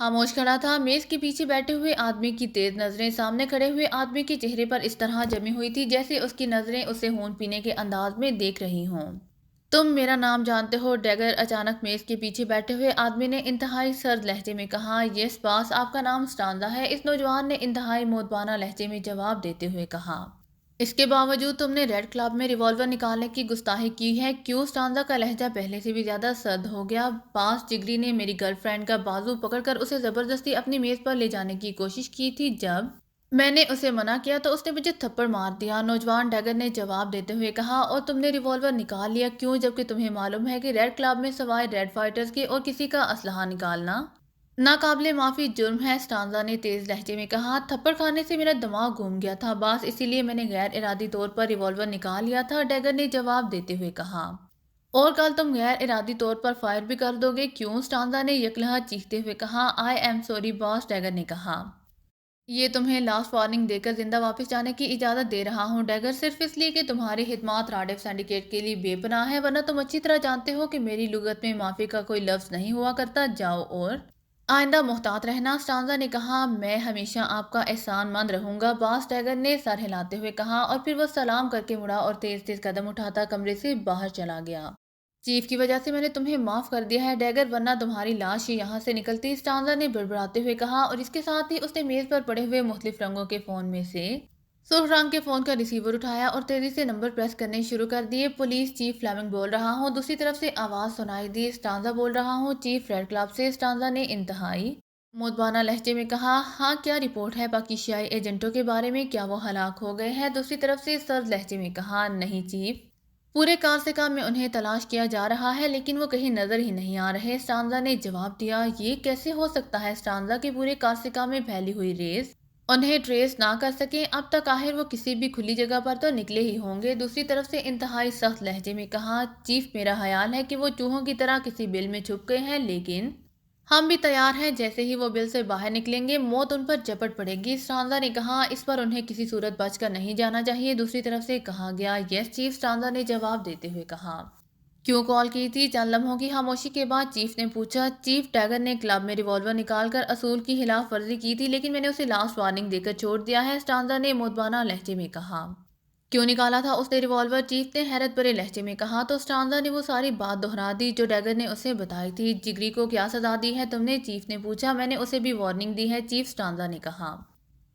خاموش کھڑا تھا۔ میز کے پیچھے بیٹھے ہوئے آدمی کی تیز نظریں سامنے کھڑے ہوئے آدمی کے چہرے پر اس طرح جمی ہوئی تھی جیسے اس کی نظریں اسے خون پینے کے انداز میں دیکھ رہی ہوں۔ تم میرا نام جانتے ہو؟ ڈیگر اچانک میز کے پیچھے بیٹھے ہوئے آدمی نے انتہائی سرد لہجے میں کہا۔ یس باس، آپ کا نام اسٹانزا ہے، اس نوجوان نے انتہائی مودبانہ لہجے میں جواب دیتے ہوئے کہا۔ اس کے باوجود تم نے ریڈ کلب میں ریوالور نکالنے کی گستاخی کی ہے، کیوں؟ اسٹانزا کا لہجہ پہلے سے بھی زیادہ سرد ہو گیا۔ باس، جگری نے میری گرل فرینڈ کا بازو پکڑ کر اسے زبردستی اپنی میز پر لے جانے کی کوشش کی تھی، جب میں نے اسے منع کیا تو اس نے مجھے تھپڑ مار دیا، نوجوان ڈیگر نے جواب دیتے ہوئے کہا۔ اور تم نے ریوالور نکال لیا، کیوں؟ جبکہ تمہیں معلوم ہے کہ ریڈ کلب میں سوائے ریڈ فائٹرز کے اور کسی کا اسلحہ نکالنا ناقابل معافی جرم ہے، اسٹانزا نے تیز لہجے میں کہا۔ تھپڑ کھانے سے میرا دماغ گھوم گیا تھا باس، اسی لیے میں نے غیر ارادی طور پر ریوالور نکال لیا تھا، ڈیگر نے جواب دیتے ہوئے کہا۔ اور کل تم غیر ارادی طور پر فائر بھی کر دو گے، کیوں؟ اسٹانزا نے یکلہت چیختے ہوئے کہا۔ I am sorry boss, digger نے کہا۔ یہ تمہیں لاسٹ وارننگ دے کر زندہ واپس جانے کی اجازت دے رہا ہوں ڈیگر، صرف اس لیے کہ تمہاری خدمات راڈیو سنڈیکیٹ کے لیے بے پناہ ہے، ورنہ تم اچھی طرح جانتے ہو کہ میری لغت میں معافی کا کوئی لفظ نہیں ہوا کرتا، جاؤ اور آئندہ محتاط رہنا، اسٹانزا نے کہا۔ میں ہمیشہ آپ کا احسان مند رہوں گا باس، ڈیگر نے سر ہلاتے ہوئے کہا، اور پھر وہ سلام کر کے مڑا اور تیز تیز قدم اٹھاتا کمرے سے باہر چلا گیا۔ چیف کی وجہ سے میں نے تمہیں معاف کر دیا ہے ڈیگر، ورنہ تمہاری لاش ہی یہاں سے نکلتی، اسٹانزا نے بڑبڑاتے ہوئے کہا، اور اس کے ساتھ ہی اس نے میز پر پڑے ہوئے مختلف رنگوں کے فون میں سے سرخ رنگ کے فون کا ریسیور اٹھایا اور تیزی سے نمبر پریس کرنے شروع کر دیے۔ پولیس، چیف فلیمنگ بول رہا ہوں، دوسری طرف سے آواز سنائی دی۔ اسٹانزا بول رہا ہوں، چیف ریڈ کلب سے، اسٹانزا نے انتہائی مودبانہ لہجے میں کہا۔ ہاں، کیا رپورٹ ہے پاکیزائی ایجنٹوں کے بارے میں؟ کیا وہ ہلاک ہو گئے ہیں؟ دوسری طرف سے سرد لہجے میں کہا۔ نہیں چیف، پورے کارسکا میں انہیں تلاش کیا جا رہا ہے لیکن وہ کہیں نظر ہی نہیں آ رہے، اسٹانزا نے جواب دیا۔ یہ کیسے ہو سکتا ہے اسٹانزا، کہ پورے کارسکا میں پھیلی ہوئی ریس انہیں ٹریس نہ کر سکیں؟ اب تک آخر وہ کسی بھی کھلی جگہ پر تو نکلے ہی ہوں گے، دوسری طرف سے انتہائی سخت لہجے میں کہا۔ چیف، میرا خیال ہے کہ وہ چوہوں کی طرح کسی بل میں چھپ گئے ہیں، لیکن ہم بھی تیار ہیں، جیسے ہی وہ بل سے باہر نکلیں گے موت ان پر جپٹ پڑے گی، اسٹانزا نے کہا۔ اس پر انہیں کسی صورت بچ کر نہیں جانا چاہیے، دوسری طرف سے کہا گیا۔ یس چیف، اسٹانزا نے جواب دیتے ہوئے کہا۔ کیوں کال کی تھی؟ چند لمحوں کی خاموشی کے بعد چیف نے پوچھا۔ چیف، ٹیگر نے کلب میں ریوالور نکال کر اصول کی خلاف ورزی کی تھی لیکن میں نے اسے لاسٹ وارننگ دے کر چھوڑ دیا ہے، اسٹانزا نے مودبانہ لہجے میں کہا۔ کیوں نکالا تھا اس نے ریوالور؟ چیف نے حیرت بھرے لہجے میں کہا۔ تو اسٹانزا نے وہ ساری بات دہرا دی جو ڈیگر نے اسے بتائی تھی۔ جگری کو کیا سزا دی ہے تم نے؟ چیف نے پوچھا۔ میں نے اسے بھی وارننگ دی ہے چیف، اسٹانزا نے کہا۔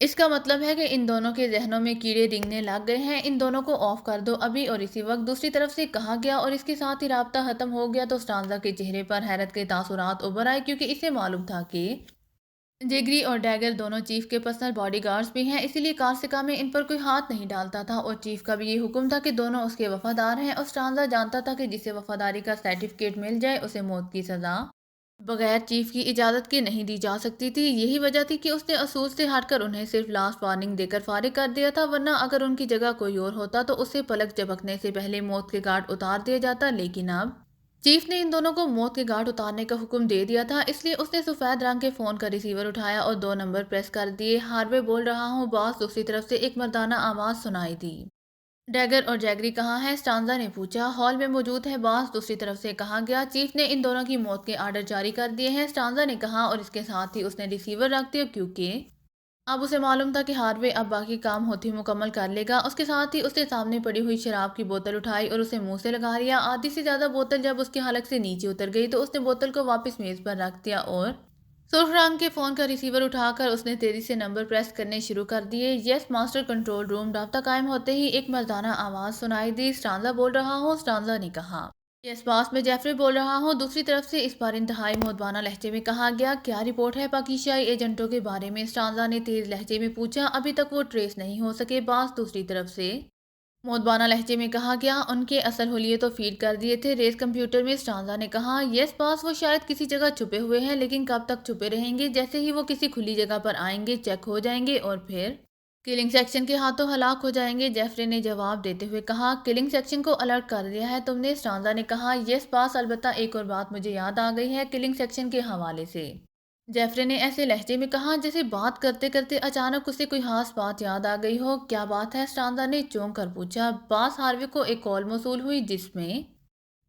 اس کا مطلب ہے کہ ان دونوں کے ذہنوں میں کیڑے رینگنے لگ گئے ہیں، ان دونوں کو آف کر دو ابھی اور اسی وقت، دوسری طرف سے کہا گیا، اور اس کے ساتھ ہی رابطہ ختم ہو گیا تو اسٹانزا کے چہرے پر حیرت کے تاثرات ابھر آئے کیونکہ اسے معلوم تھا کہ جگری اور ڈیگر دونوں چیف کے پرسنل باڈی گارڈز بھی ہیں، اسی لیے کارسکا میں ان پر کوئی ہاتھ نہیں ڈالتا تھا، اور چیف کا بھی یہ حکم تھا کہ دونوں اس کے وفادار ہیں، اور اسٹانزا جانتا تھا کہ جسے وفاداری کا سرٹیفکیٹ مل جائے اسے موت کی سزا بغیر چیف کی اجازت کے نہیں دی جا سکتی تھی۔ یہی وجہ تھی کہ اس نے اصول سے ہٹ کر انہیں صرف لاسٹ وارننگ دے کر فارغ کر دیا تھا، ورنہ اگر ان کی جگہ کوئی اور ہوتا تو اسے پلک جھپکنے سے پہلے موت کے گھاٹ اتار دیا جاتا، لیکن اب چیف نے ان دونوں کو موت کے گھاٹ اتارنے کا حکم دے دیا تھا، اس لیے اس نے سفید رنگ کے فون کا ریسیور اٹھایا اور 2 نمبر پریس کر دیے۔ ہاروے بول رہا ہوں باس، دوسری طرف سے ایک مردانہ آواز سنائی دی۔ ڈیگر اور جیگری کہاں ہے؟ اسٹانزا نے پوچھا۔ ہال میں موجود ہے باس، دوسری طرف سے کہا گیا۔ چیف نے ان دونوں کی موت کے آرڈر جاری کر دیے ہیں، اسٹانزا نے کہا، اور اس کے ساتھ ہی اس نے ریسیور رکھ دیا کیونکہ اب اسے معلوم تھا کہ ہاروے اب باقی کام ہوتی مکمل کر لے گا۔ اس کے ساتھ ہی اس نے سامنے پڑی ہوئی شراب کی بوتل اٹھائی اور اسے منہ سے لگا لیا۔ آدھی سے زیادہ بوتل جب اس کے حلق سے نیچے اتر گئی تو اس نے بوتل کو واپس میز پر رکھ دیا اور سرخ رنگ کے فون کا ریسیور اٹھا کر اس نے تیزی سے نمبر پریس کرنے شروع کر دیے۔ یس ماسٹر، کنٹرول روم، رابطہ قائم ہوتے ہی ایک مردانہ آواز سنائی دی۔ اسٹانزا بول رہا ہوں، اسٹانزا نے کہا۔ یس باس، میں جیفری بول رہا ہوں، دوسری طرف سے اس بار انتہائی مودبانہ لہجے میں کہا گیا۔ کیا رپورٹ ہے پاکیزائی ایجنٹوں کے بارے میں؟ اسٹانزا نے تیز لہجے میں پوچھا۔ ابھی تک وہ ٹریس نہیں ہو سکے باس، دوسری طرف سے مودبانہ لہجے میں کہا گیا۔ ان کے اصل حلیے تو فیڈ کر دیے تھے ریس کمپیوٹر میں، اسٹانزا نے کہا۔ یس باس، وہ شاید کسی جگہ چھپے ہوئے ہیں لیکن کب تک چھپے رہیں گے؟ جیسے ہی وہ کسی کھلی جگہ پر آئیں گے چیک ہو جائیں گے اور پھر کلنگ سیکشن کے ہاتھوں ہلاک ہو جائیں گے، جیفری نے جواب دیتے ہوئے کہا۔ کلنگ سیکشن کو الرٹ کر دیا ہے تم نے؟ اسٹانزا نے کہا۔ یس باس، البتہ ایک اور بات مجھے یاد آ گئی ہے کلنگ سیکشن کے حوالے سے، جیفری نے ایسے لہجے میں کہا جیسے بات کرتے کرتے اچانک اسے کوئی خاص بات یاد آ گئی ہو۔ کیا بات ہے؟ اسٹانزا نے چونک کر پوچھا۔ باس، ہاروے کو ایک کال موصول ہوئی جس میں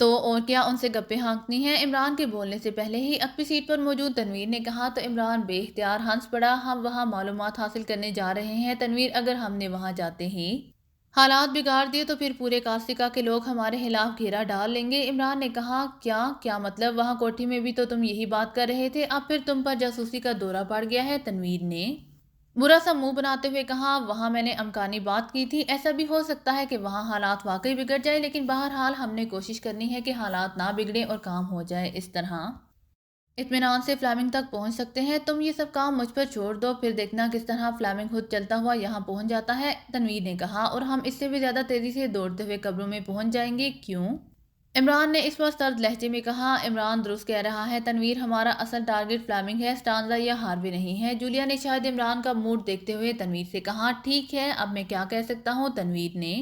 تو اور کیا ان سے گپیں ہانکنی ہیں؟ عمران کے بولنے سے پہلے ہی اپنی سیٹ پر موجود تنویر نے کہا تو عمران بے اختیار ہنس پڑا۔ ہم وہاں معلومات حاصل کرنے جا رہے ہیں تنویر، اگر ہم نے وہاں جاتے ہی حالات بگاڑ دیے تو پھر پورے کاسٹکا کے لوگ ہمارے خلاف گھیرا ڈال لیں گے۔ عمران نے کہا کیا مطلب؟ وہاں کوٹھی میں بھی تو تم یہی بات کر رہے تھے، اب پھر تم پر جاسوسی کا دورہ پڑ گیا ہے؟ تنویر نے برا سا منہ بناتے ہوئے کہا وہاں میں نے امکانی بات کی تھی، ایسا بھی ہو سکتا ہے کہ وہاں حالات واقعی بگڑ جائے، لیکن بہرحال ہم نے کوشش کرنی ہے کہ حالات نہ بگڑیں اور کام ہو جائے۔ اس طرح اطمینان سے فلیمنگ تک پہنچ سکتے ہیں۔ تم یہ سب کام مجھ پر چھوڑ دو، پھر دیکھنا کس طرح فلیمنگ خود چلتا ہوا یہاں پہنچ جاتا ہے۔ تنویر نے کہا اور ہم اس سے بھی زیادہ تیزی سے دوڑتے ہوئے قبروں میں پہنچ جائیں گے۔ کیوں؟ عمران نے اس پر سرد لہجے میں کہا۔ عمران درست کہہ رہا ہے تنویر، ہمارا اصل ٹارگٹ فلیمنگ ہے، اسٹانزا یا ہاروے نہیں ہے۔ جولیا نے شاید عمران کا موڈ دیکھتے ہوئے تنویر سے کہا ٹھیک ہے، اب میں کیا کہہ سکتا ہوں؟ تنویر نے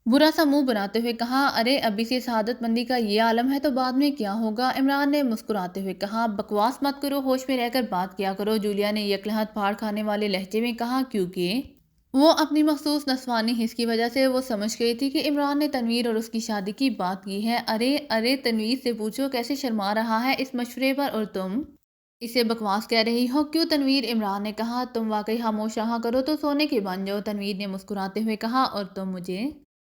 برا سا منہ بناتے ہوئے کہا ارے ابھی سے سعادت مندی کا یہ عالم ہے تو بعد میں کیا ہوگا؟ عمران نے مسکراتے ہوئے کہا بکواس مت کرو، ہوش میں رہ کر بات کیا کرو۔ جولیا نے یکلہت پھاڑ کھانے والے لہجے میں کہا، کیونکہ وہ اپنی مخصوص نسوانی حس کی وجہ سے وہ سمجھ گئی تھی کہ عمران نے تنویر اور اس کی شادی کی بات کی ہے۔ ارے تنویر سے پوچھو کیسے شرما رہا ہے اس مشورے پر، اور تم اسے بکواس کہہ رہی ہو؟ کیوں تنویر؟ عمران نے کہا تم واقعی خاموش رہا کرو تو سونے کے بن جاؤ۔ تنویر نے مسکراتے ہوئے کہا اور تم مجھے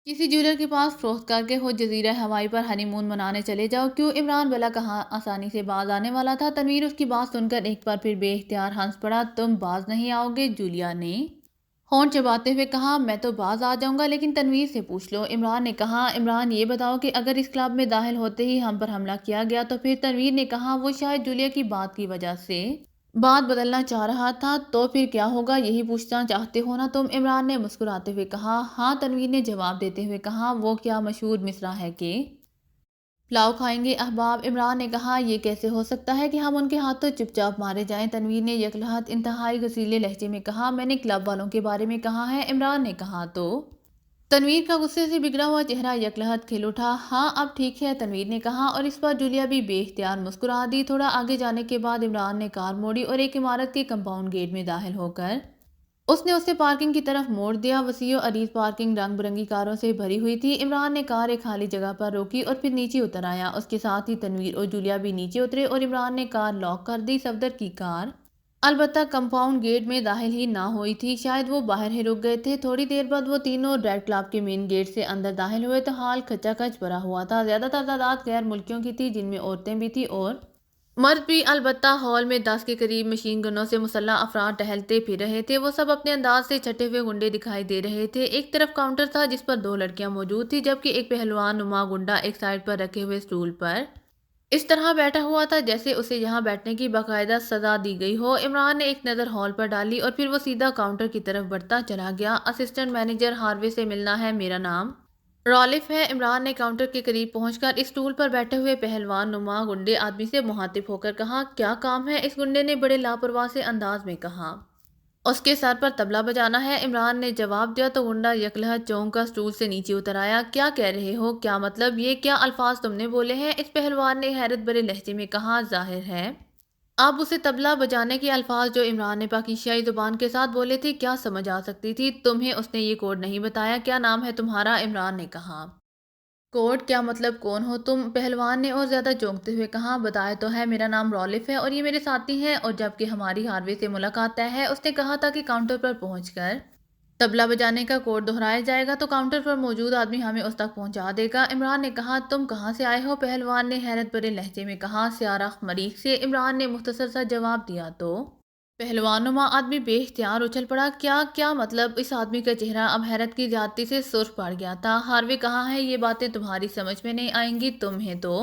کسی جیولر کے پاس فروخت کر کے ہو جزیرہ ہوائی پر ہنی مون منانے چلے جاؤ۔ کیوں؟ عمران بلا کہاں آسانی سے باز آنے والا تھا۔ تنویر اس کی بات سن کر ایک بار پھر بے اختیار ہنس پڑا۔ تم باز نہیں آؤ گے؟ جولیا نے ہونٹ چباتے ہوئے کہا میں تو باز آ جاؤں گا، لیکن تنویر سے پوچھ لو۔ عمران نے کہا عمران یہ بتاؤ کہ اگر اس کلب میں داخل ہوتے ہی ہم پر حملہ کیا گیا تو پھر؟ تنویر نے کہا وہ شاید جولیا کی بات کی وجہ سے بات بدلنا چاہ رہا تھا، تو پھر کیا ہوگا یہی پوچھنا چاہتے ہو نا تم؟ عمران نے مسکراتے ہوئے کہا ہاں۔ تنویر نے جواب دیتے ہوئے کہا وہ کیا مشہور مصرع ہے کہ پلاؤ کھائیں گے احباب؟ عمران نے کہا یہ کیسے ہو سکتا ہے کہ ہم ان کے ہاتھوں چپ چاپ مارے جائیں؟ تنویر نے یکلہت انتہائی غصیلے لہجے میں کہا میں نے کلب والوں کے بارے میں کہا ہے۔ عمران نے کہا تو تنویر کا غصے سے بگڑا ہوا چہرہ یکلہت کھل اٹھا۔ ہاں اب ٹھیک ہے، تنویر نے کہا، اور اس پر جولیا بھی بے اختیار مسکرا دی۔ تھوڑا آگے جانے کے بعد عمران نے کار موڑی اور ایک عمارت کے کمپاؤنڈ گیٹ میں داخل ہو کر اس نے اسے پارکنگ کی طرف موڑ دیا۔ وسیع و عریض پارکنگ رنگ برنگی کاروں سے بھری ہوئی تھی۔ عمران نے کار ایک خالی جگہ پر روکی اور پھر نیچے اتر آیا۔ اس کے ساتھ ہی تنویر اور جولیا بھی نیچے اترے اور عمران نے کار لاک کر دی۔ صفدر کی کار البتہ کمپاؤنڈ گیٹ میں داخل ہی نہ ہوئی تھی، شاید وہ باہر ہی رک گئے تھے۔ تھوڑی دیر بعد وہ تینوں ریڈ کلب کے مین گیٹ سے اندر داخل ہوئے تو ہال کھچا کھچ بھرا ہوا تھا۔ زیادہ تر تعداد غیر ملکیوں کی تھی، جن میں عورتیں بھی تھیں اور مرد بھی۔ البتہ ہال میں 10 کے قریب مشین گنوں سے مسلح افراد ٹہلتے پھر رہے تھے۔ وہ سب اپنے انداز سے چھٹے ہوئے گنڈے دکھائی دے رہے تھے۔ ایک طرف کاؤنٹر تھا جس پر 2 لڑکیاں موجود تھیں، جبکہ ایک پہلوان نما گنڈا ایک سائیڈ پر رکھے ہوئے اسٹول پر اس طرح بیٹھا ہوا تھا جیسے اسے یہاں بیٹھنے کی باقاعدہ سزا دی گئی ہو۔ عمران نے ایک نظر ہال پر ڈالی اور پھر وہ سیدھا کاؤنٹر کی طرف بڑھتا چلا گیا۔ اسسٹنٹ مینیجر ہاروے سے ملنا ہے، میرا نام رالف ہے۔ عمران نے کاؤنٹر کے قریب پہنچ کر اس اسٹول پر بیٹھے ہوئے پہلوان نما گنڈے آدمی سے مخاطب ہو کر کہا کیا کام ہے؟ اس گنڈے نے بڑے لاپرواہ سے انداز میں کہا اس کے سر پر طبلہ بجانا ہے۔ عمران نے جواب دیا تو گنڈا یکلہت چونک کر اسٹول سے نیچے اتر آیا۔ کیا کہہ رہے ہو؟ کیا مطلب؟ یہ کیا الفاظ تم نے بولے ہیں؟ اس پہلوان نے حیرت بھرے لہجے میں کہا ظاہر ہے اب اسے طبلہ بجانے کے الفاظ جو عمران نے پاکیزیائی زبان کے ساتھ بولے تھے کیا سمجھ آ سکتی تھی؟ تمہیں اس نے یہ کوڈ نہیں بتایا؟ کیا نام ہے تمہارا؟ عمران نے کہا کوڈ؟ کیا مطلب کون ہو تم؟ پہلوان نے اور زیادہ چونکتے ہوئے کہا بتایا تو ہے، میرا نام رالف ہے اور یہ میرے ساتھی ہیں، اور جب کہ ہماری ہاروے سے ملاقات طے ہے اس نے کہا تھا کہ کاؤنٹر پر پہنچ کر طبلہ بجانے کا کوڈ دہرایا جائے گا تو کاؤنٹر پر موجود آدمی ہمیں اس تک پہنچا دے گا۔ عمران نے کہا تم کہاں سے آئے ہو؟ پہلوان نے حیرت بھرے لہجے میں کہا سیارخ مریخ سے۔ عمران نے مختصر سا جواب دیا تو پہلوان نما آدمی بے اختیار اچھل پڑا۔ کیا مطلب؟ اس آدمی کا چہرہ اب حیرت کی زیادتی سے سرخ پڑ گیا تھا۔ ہاروے کہاں ہے؟ یہ باتیں تمہاری سمجھ میں نہیں آئیں گی، تمہیں تو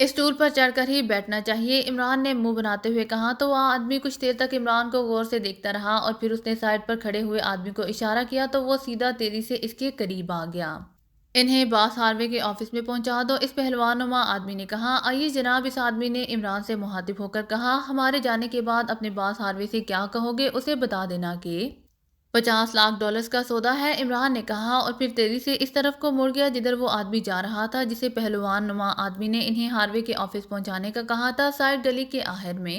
اسٹول پر چڑھ کر ہی بیٹھنا چاہیے۔ عمران نے منہ بناتے ہوئے کہا تو وہ آدمی کچھ دیر تک عمران کو غور سے دیکھتا رہا اور پھر اس نے سائڈ پر کھڑے ہوئے آدمی کو اشارہ کیا تو وہ سیدھا تیزی سے اس کے قریب آ گیا۔ انہیں باس ہاروے کے آفس میں پہنچا دو، اس پہلوان نما آدمی نے کہا۔ آئیے جناب، اس آدمی نے عمران سے مخاطب ہو کر کہا، ہمارے جانے کے بعد اپنے باس ہاروے سے کیا کہو گے؟ اسے بتا دینا کہ $50 لاکھ کا سودا ہے، عمران نے کہا اور پھر تیزی سے اس طرف کو مڑ گیا جدھر وہ آدمی جا رہا تھا جسے پہلوان نما آدمی نے انہیں ہاروے کے آفس پہنچانے کا کہا تھا۔ سائڈ گلی کے آخر میں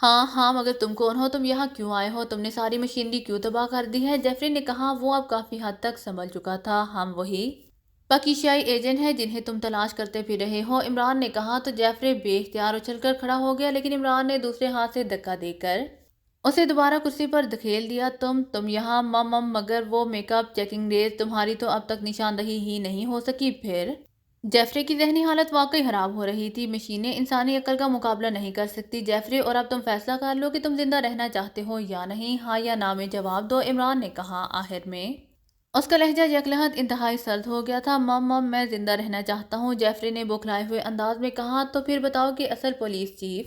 ہاں ہاں، مگر تم کون ہو؟ تم یہاں کیوں آئے ہو؟ تم نے ساری مشینری کیوں تباہ کر دی ہے؟ جیفری نے کہا وہ اب کافی حد تک سنبھل چکا تھا۔ ہم وہی پاکیزائی ایجنٹ ہیں جنہیں تم تلاش کرتے پھر رہے ہو، عمران نے کہا تو جیفری بے اختیار اچھل کر کھڑا ہو گیا، لیکن عمران نے دوسرے ہاتھ سے دھکا دے کر اسے دوبارہ کرسی پر دھکیل دیا۔ تم یہاں مگر وہ میک اپ چیکنگ ریز تمہاری تو اب تک نشاندہی ہی نہیں ہو سکی پھر؟ جیفری کی ذہنی حالت واقعی خراب ہو رہی تھی۔ مشینیں انسانی عقل کا مقابلہ نہیں کر سکتی جیفری، اور اب تم فیصلہ کر لو کہ تم زندہ رہنا چاہتے ہو یا نہیں، ہاں یا نہ میں جواب دو، عمران نے کہا۔ آخر میں اس کا لہجہ یکلحت انتہائی سرد ہو گیا تھا۔ میں زندہ رہنا چاہتا ہوں، جیفری نے بوکھلائے ہوئے انداز میں کہا۔ تو پھر بتاؤ کہ اصل پولیس چیف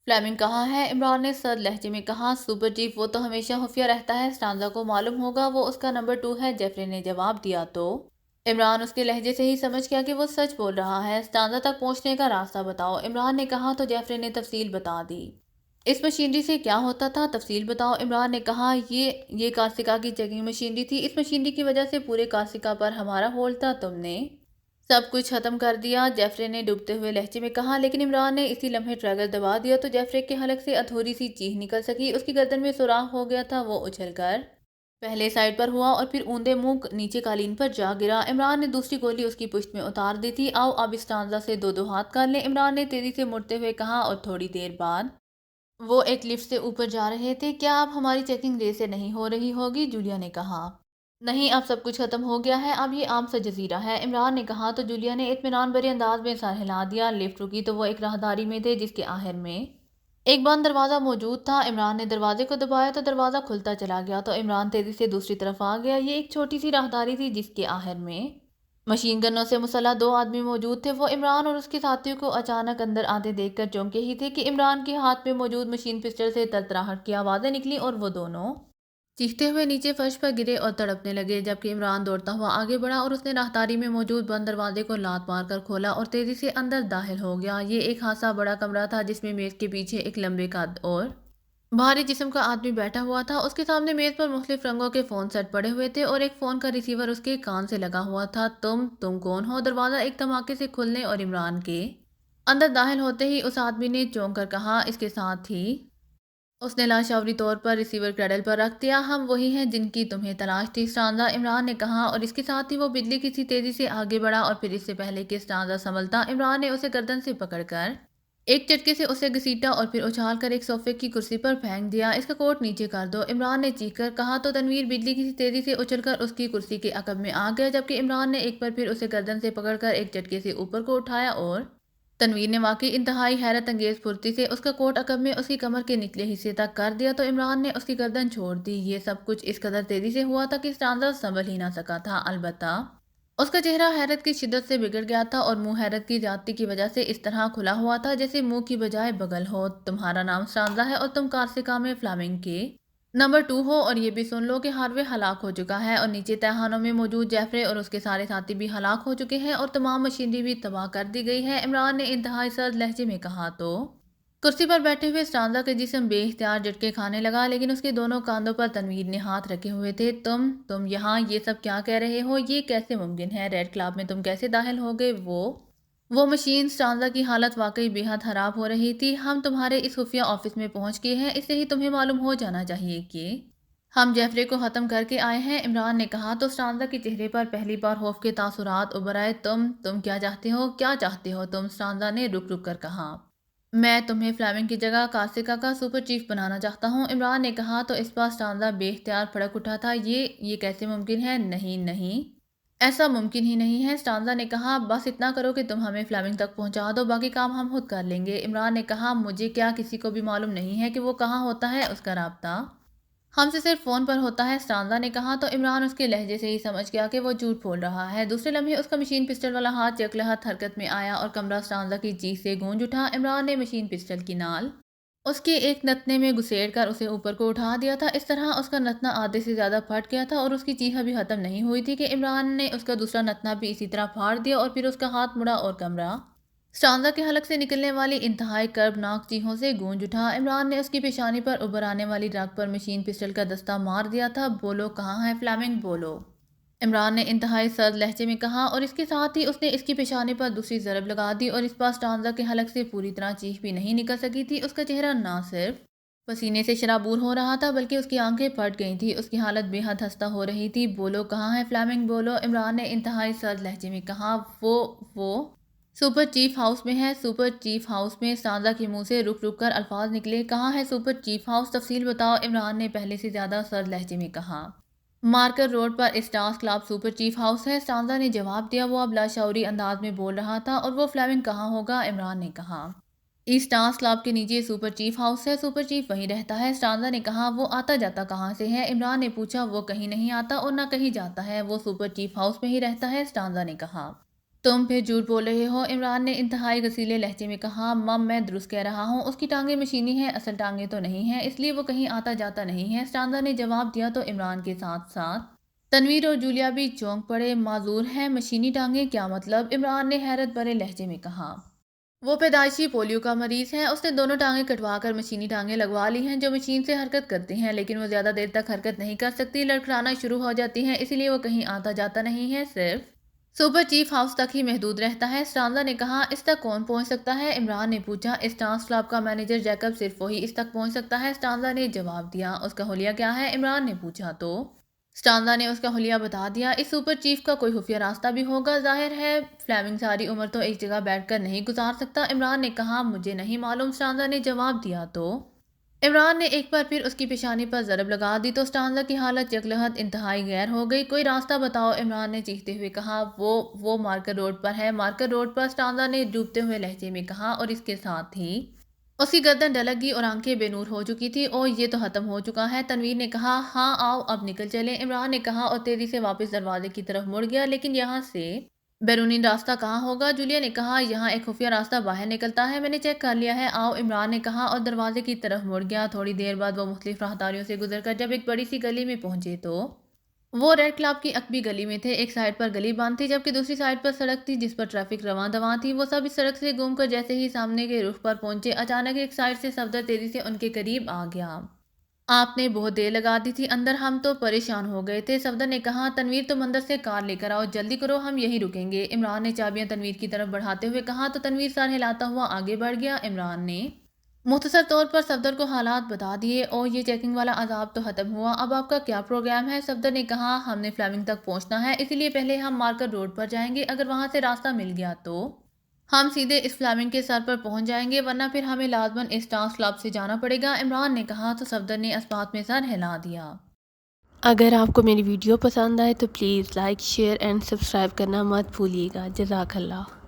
فلیمنگ کہاں ہے؟ عمران نے سرد لہجے میں کہا۔ سپر چیف وہ تو ہمیشہ خفیہ رہتا ہے، اسٹرانزا کو معلوم ہوگا، وہ اس کا نمبر 2 ہے، جیفری نے جواب دیا۔ تو عمران اس کے لہجے سے ہی سمجھ گیا کہ وہ سچ بول رہا ہے۔ اسٹرانزا تک پہنچنے کا راستہ بتاؤ، عمران نے کہا۔ تو جیفری نے تفصیل بتا دی۔ اس مشینری سے کیا ہوتا تھا؟ تفصیل بتاؤ، عمران نے کہا۔ یہ کارسیکا کی چیکنگ مشینری تھی، اس مشینری کی وجہ سے پورے کارسیکا پر ہمارا ہولڈ تھا، تم نے سب کچھ ختم کر دیا، جیفری نے ڈوبتے ہوئے لہجے میں کہا، لیکن عمران نے اسی لمحے ٹریگر دبا دیا تو جیفری کے حلق سے ادھوری سی چیخ نکل سکی۔ اس کی گردن میں سوراخ ہو گیا تھا، وہ اچھل کر پہلے سائڈ پر ہوا اور پھر اوندے منہ نیچے قالین پر جا گرا۔ عمران نے دوسری گولی اس کی پشت میں اتار دی تھی۔ آؤ اب اسٹرانزا سے دو ہاتھ کر لیں، عمران نے تیزی سے مڑتے ہوئے کہا، اور تھوڑی دیر بعد وہ ایک لفٹ سے اوپر جا رہے تھے۔ کیا اب ہماری چیکنگ ریس سے نہیں ہو رہی ہوگی؟ جولیا نے کہا۔ نہیں، اب سب کچھ ختم ہو گیا ہے، اب یہ عام سا جزیرہ ہے، عمران نے کہا۔ تو جولیا نے اطمینان بھرے انداز میں سر ہلا دیا۔ لفٹ رکی تو وہ ایک راہداری میں تھے جس کے آخر میں ایک بند دروازہ موجود تھا۔ عمران نے دروازے کو دبایا تو دروازہ کھلتا چلا گیا، تو عمران تیزی سے دوسری طرف آ گیا۔ یہ ایک چھوٹی سی راہداری تھی جس کے آخر میں مشین گنوں سے مسلح 2 آدمی موجود تھے۔ وہ عمران اور اس کے ساتھیوں کو اچانک اندر آتے دیکھ کر چونکے ہی تھے کہ عمران کے ہاتھ میں موجود مشین پسٹل سے ترتراہٹ کی آوازیں نکلیں اور وہ دونوں چیختے ہوئے نیچے فرش پر گرے اور تڑپنے لگے، جبکہ عمران دوڑتا ہوا آگے بڑھا اور اس نے راہداری میں موجود بند دروازے کو لات مار کر کھولا اور تیزی سے اندر داخل ہو گیا۔ یہ ایک خاصا بڑا کمرہ تھا جس میں میز کے پیچھے ایک لمبے قد اور بھاری جسم کا آدمی بیٹھا ہوا تھا۔ اس کے سامنے میز پر مختلف رنگوں کے فون سیٹ پڑے ہوئے تھے اور ایک فون کا ریسیور اس کے کان سے لگا ہوا تھا۔ تم کون ہو؟ دروازہ ایک دھماکے سے کھلنے اور عمران کے اندر داخل ہوتے ہی اس آدمی نے چونک کر کہا۔ اس کے ساتھ ہی اس نے لاشعوری طور پر ریسیور کریڈل پر رکھ دیا۔ ہم وہی ہیں جن کی تمہیں تلاش تھی، اسٹرانزا، عمران نے کہا، اور اس کے ساتھ ہی وہ بجلی کی سی تیزی سے آگے بڑھا اور پھر اس سے پہلے کہ اسٹرانزا سنبھلتا، عمران نے اسے گردن سے پکڑ کر ایک چٹکے سے اسے گھسیٹا اور پھر اچھال کر ایک صوفے کی کرسی پر پھینک دیا۔ اس کا کوٹ نیچے کر دو، عمران نے چیخ کر کہا۔ تو تنویر بجلی کی سی تیزی سے اچھل کر اس کی کرسی کے عقب میں آ گیا، جبکہ عمران نے ایک بار پھر اسے گردن سے پکڑ کر ایک چٹکے سے اوپر کو اٹھایا اور تنویر نے واقعی انتہائی حیرت انگیز پھرتی سے اس کا کوٹ عقب میں اس کی کمر کے نچلے حصے تک کر دیا، تو عمران نے اس کی گردن چھوڑ دی۔ یہ سب کچھ اس قدر تیزی سے ہوا تھا کہ اسٹرانزا سنبھل ہی نہ سکا تھا، البتہ اس کا چہرہ حیرت کی شدت سے بگڑ گیا تھا اور منہ حیرت کی زیادتی کی وجہ سے اس طرح کھلا ہوا تھا جیسے منہ کی بجائے بغل ہو۔ تمہارا نام اسٹرانزا ہے اور تم کارسیکا میں فلیمنگ کے نمبر 2 ہو، اور یہ بھی سن لو کہ ہاروے ہلاک ہو چکا ہے اور نیچے تہخانوں میں موجود جیفری اور اس کے سارے ساتھی بھی ہلاک ہو چکے ہیں اور تمام مشینری بھی تباہ کر دی گئی ہے، عمران نے انتہائی سرد لہجے میں کہا۔ تو کرسی پر بیٹھے ہوئے اسٹرانزا کے جسم بے اختیار جھٹکے کھانے لگا، لیکن اس کے دونوں کاندھوں پر تنویر نے ہاتھ رکھے ہوئے تھے۔ تم یہاں یہ سب کیا کہہ رہے ہو؟ یہ کیسے ممکن ہے؟ ریڈ کلب میں تم کیسے داخل ہو گئے؟ وہ مشین، اسٹرانزا کی حالت واقعی بے حد خراب ہو رہی تھی۔ ہم تمہارے اس خفیہ آفس میں پہنچ گئے ہیں، اس سے ہی تمہیں معلوم ہو جانا چاہیے کہ ہم جیفری کو ختم کر کے آئے ہیں، عمران نے کہا۔ تو اسٹرانزا کے چہرے پر پہلی بار خوف کے تاثرات ابھر آئے۔ تم کیا چاہتے ہو؟ کیا چاہتے ہو تم؟ اسٹرانزا نے رک رک کر کہا۔ میں تمہیں فلیمنگ کی جگہ کارسیکا کا سپر چیف بنانا چاہتا ہوں، عمران نے کہا۔ تو اس بار اسٹرانزا بے اختیار بھڑک اٹھا تھا۔ یہ کیسے ممکن ہے؟ نہیں، ایسا ممکن ہی نہیں ہے، اسٹرانزا نے کہا۔ بس اتنا کرو کہ تم ہمیں فلیمنگ تک پہنچا دو، باقی کام ہم خود کر لیں گے، عمران نے کہا۔ مجھے کیا کسی کو بھی معلوم نہیں ہے کہ وہ کہاں ہوتا ہے؟ اس کا رابطہ ہم سے صرف فون پر ہوتا ہے، اسٹرانزا نے کہا۔ تو عمران اس کے لہجے سے ہی سمجھ گیا کہ وہ جھوٹ بول رہا ہے۔ دوسرے لمحے اس کا مشین پسٹل والا ہاتھ یکلحت حرکت میں آیا اور کمرہ اسٹرانزا کی چیخ سے گونج اٹھا۔ عمران نے مشین پسٹل کی نال اس کے ایک نتنے میں گھسیڑ کر اسے اوپر کو اٹھا دیا تھا۔ اس طرح اس کا نتنا آدھے سے زیادہ پھٹ گیا تھا اور اس کی چیخ ابھی ختم نہیں ہوئی تھی کہ عمران نے اس کا دوسرا نتنا بھی اسی طرح پھاڑ دیا اور پھر اس کا ہاتھ مڑا اور کمرہ اسٹرانزا کے حلق سے نکلنے والی انتہائی کربناک چیخوں سے گونج اٹھا۔ عمران نے اس کی پیشانی پر ابھر آنے والی رگ پر مشین پسٹل کا دستہ مار دیا تھا۔ بولو، کہاں ہے فلیمنگ؟ بولو، عمران نے انتہائی سرد لہجے میں کہا اور اس کے ساتھ ہی اس نے اس کی پیشانی پر دوسری ضرب لگا دی اور اس پاس ٹانزا کے حلق سے پوری طرح چیخ بھی نہیں نکل سکی تھی۔ اس کا چہرہ نہ صرف پسینے سے شرابور ہو رہا تھا بلکہ اس کی آنکھیں پھٹ گئی تھی، اس کی حالت بے حد خستہ ہو رہی تھی۔ بولو کہاں ہے فلیمنگ، بولو، عمران نے انتہائی سرد لہجے میں کہا۔ وہ سپر چیف ہاؤس میں ہے، سپر چیف ہاؤس میں۔ ٹانزا کے منہ سے رک رک کر الفاظ نکلے۔ کہاں ہے سپر چیف ہاؤس، تفصیل بتاؤ، عمران نے پہلے سے زیادہ سرد لہجے میں کہا۔ مارکر روڈ پر stars club super chief house ہے، ٹانزا نے جواب دیا۔ وہ اب لاشعوری انداز میں بول رہا تھا۔ اور وہ فلیمنگ کہاں ہوگا، عمران نے کہا۔ اسٹارز کلب کے نیچے سپر چیف ہاؤس ہے، سپر چیف وہیں رہتا ہے، ٹانزا نے کہا۔ وہ آتا جاتا کہاں سے ہے، عمران نے پوچھا۔ وہ کہیں نہیں آتا اور نہ کہیں جاتا ہے، وہ سپر چیف ہاؤس میں ہی رہتا ہے، ٹانزا نے کہا۔ تم پھر جھوٹ بول رہے ہو، عمران نے انتہائی غصیلے لہجے میں کہا۔ مم، میں درست کہہ رہا ہوں، اس کی ٹانگیں مشینی ہیں، اصل ٹانگیں تو نہیں ہیں، اس لیے وہ کہیں آتا جاتا نہیں ہے، ٹانزا نے جواب دیا۔ تو عمران کے ساتھ ساتھ تنویر اور جولیا بھی چونک پڑے۔ معذور ہیں، مشینی ٹانگیں کیا مطلب، عمران نے حیرت بھرے لہجے میں کہا۔ وہ پیدائشی پولیو کا مریض ہے، اس نے دونوں ٹانگیں کٹوا کر مشینی ٹانگیں لگوا لی ہیں جو مشین سے حرکت کرتی ہیں، لیکن وہ زیادہ دیر تک حرکت نہیں کر سکتی، لڑکھڑانا شروع ہو جاتی ہیں، اسی لیے وہ کہیں آتا جاتا نہیں ہے، صرف سپر چیف ہاؤس تک ہی محدود رہتا ہے، ٹانزا نے کہا۔ اس تک کون پہنچ سکتا ہے، عمران نے پوچھا۔ اسٹارز کلب کا مینیجر جیکب، صرف وہی اس تک پہنچ سکتا ہے، ٹانزا نے جواب دیا۔ اس کا حلیہ کیا ہے، عمران نے پوچھا۔ تو ٹانزا نے اس کا حلیہ بتا دیا۔ اس سپر چیف کا کوئی خفیہ راستہ بھی ہوگا، ظاہر ہے فلیمنگ ساری عمر تو ایک جگہ بیٹھ کر نہیں گزار سکتا، عمران نے کہا۔ مجھے نہیں معلوم، ٹانزا نے جواب دیا۔ تو عمران نے ایک بار پھر اس کی پیشانی پر ضرب لگا دی تو ٹانزا کی حالت یکلحد انتہائی غیر ہو گئی۔ کوئی راستہ بتاؤ، عمران نے چیختے ہوئے کہا۔ وہ مارکر روڈ پر ہے، مارکر روڈ پر، ٹانزا نے ڈوبتے ہوئے لہجے میں کہا، اور اس کے ساتھ ہی اس کی گردن ڈھلک گئی اور آنکھیں بے نور ہو چکی تھی۔ او، یہ تو ختم ہو چکا ہے، تنویر نے کہا۔ ہاں آؤ اب نکل چلیں، عمران نے کہا اور تیزی سے واپس دروازے کی طرف مڑ گیا۔ لیکن یہاں سے بیرونی راستہ کہاں ہوگا، جولیا نے کہا۔ یہاں ایک خفیہ راستہ باہر نکلتا ہے، میں نے چیک کر لیا ہے، آؤ، عمران نے کہا اور دروازے کی طرف مڑ گیا۔ تھوڑی دیر بعد وہ مختلف راہداریوں سے گزر کر جب ایک بڑی سی گلی میں پہنچے تو وہ ریڈ کلب کی عقبی گلی میں تھے۔ ایک سائڈ پر گلی بند تھی جبکہ دوسری سائڈ پر سڑک تھی جس پر ٹریفک رواں دواں تھی۔ وہ سب اس سڑک سے گھوم کر جیسے ہی سامنے کے رخ پر پہنچے، اچانک ایک سائڈ سے صفدر تیزی سے ان کے قریب آ گیا۔ آپ نے بہت دیر لگا دی تھی اندر، ہم تو پریشان ہو گئے تھے، صفدر نے کہا۔ تنویر تم اندر سے کار لے کر آؤ، جلدی کرو، ہم یہیں رکیں گے، عمران نے چابیاں تنویر کی طرف بڑھاتے ہوئے کہا۔ تو تنویر سر ہلاتا ہوا آگے بڑھ گیا۔ عمران نے مختصر طور پر صفدر کو حالات بتا دیے۔ اور یہ چیکنگ والا عذاب تو ختم ہوا، اب آپ کا کیا پروگرام ہے، صفدر نے کہا۔ ہم نے فلیمنگ تک پہنچنا ہے، اسی لیے پہلے ہم مارکر روڈ پر جائیں گے، اگر وہاں سے راستہ مل گیا تو ہم سیدھے اس فلیمنگ کے سر پر پہنچ جائیں گے، ورنہ پھر ہمیں لازماً اسٹارز کلب سے جانا پڑے گا، عمران نے کہا۔ تو صفدر نے اس بات میں سر ہلا دیا۔ اگر آپ کو میری ویڈیو پسند آئے تو please like, share and subscribe کرنا مت بھولیے گا۔ جزاک اللہ۔